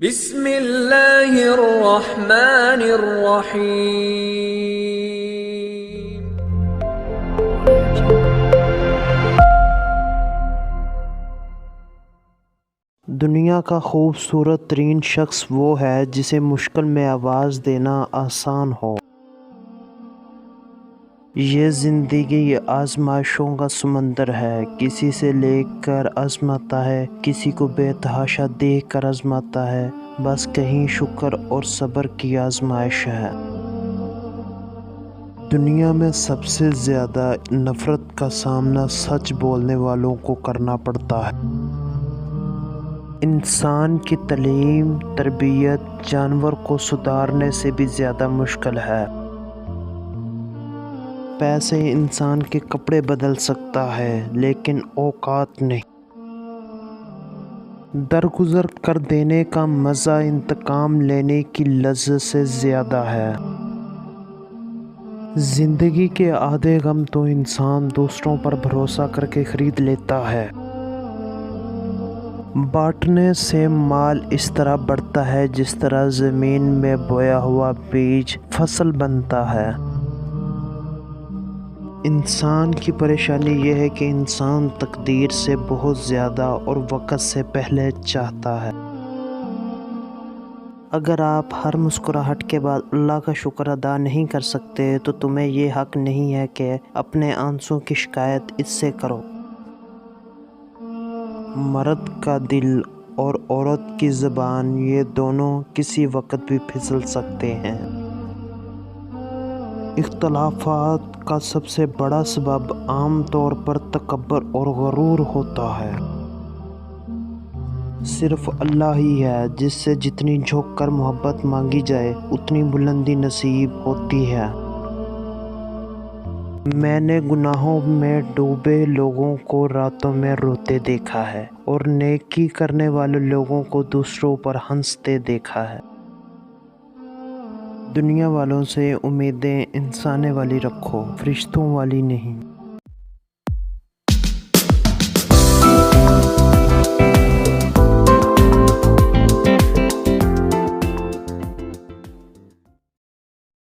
بسم اللہ الرحمن الرحیم۔ دنیا کا خوبصورت ترین شخص وہ ہے جسے مشکل میں آواز دینا آسان ہو۔ یہ زندگی آزمائشوں کا سمندر ہے، کسی سے لے کر آزماتا ہے، کسی کو بے تحاشا دیکھ کر آزماتا ہے، بس کہیں شکر اور صبر کی آزمائش ہے۔ دنیا میں سب سے زیادہ نفرت کا سامنا سچ بولنے والوں کو کرنا پڑتا ہے۔ انسان کی تعلیم، تربیت جانور کو سدھارنے سے بھی زیادہ مشکل ہے۔ پیسے انسان کے کپڑے بدل سکتا ہے لیکن اوقات نہیں۔ درگزر کر دینے کا مزہ انتقام لینے کی لذت سے زیادہ ہے۔ زندگی کے آدھے غم تو انسان دوسروں پر بھروسہ کر کے خرید لیتا ہے۔ بانٹنے سے مال اس طرح بڑھتا ہے جس طرح زمین میں بویا ہوا بیج فصل بنتا ہے۔ انسان کی پریشانی یہ ہے کہ انسان تقدیر سے بہت زیادہ اور وقت سے پہلے چاہتا ہے۔ اگر آپ ہر مسکراہٹ کے بعد اللہ کا شکر ادا نہیں کر سکتے تو تمہیں یہ حق نہیں ہے کہ اپنے آنسوں کی شکایت اس سے کرو۔ مرد کا دل اور عورت کی زبان، یہ دونوں کسی وقت بھی پھسل سکتے ہیں۔ اختلافات کا سب سے بڑا سبب عام طور پر تکبر اور غرور ہوتا ہے۔ صرف اللہ ہی ہے جس سے جتنی جھک کر محبت مانگی جائے اتنی بلندی نصیب ہوتی ہے۔ میں نے گناہوں میں ڈوبے لوگوں کو راتوں میں روتے دیکھا ہے اور نیکی کرنے والے لوگوں کو دوسروں پر ہنستے دیکھا ہے۔ دنیا والوں سے امیدیں انسانے والی رکھو، فرشتوں والی نہیں۔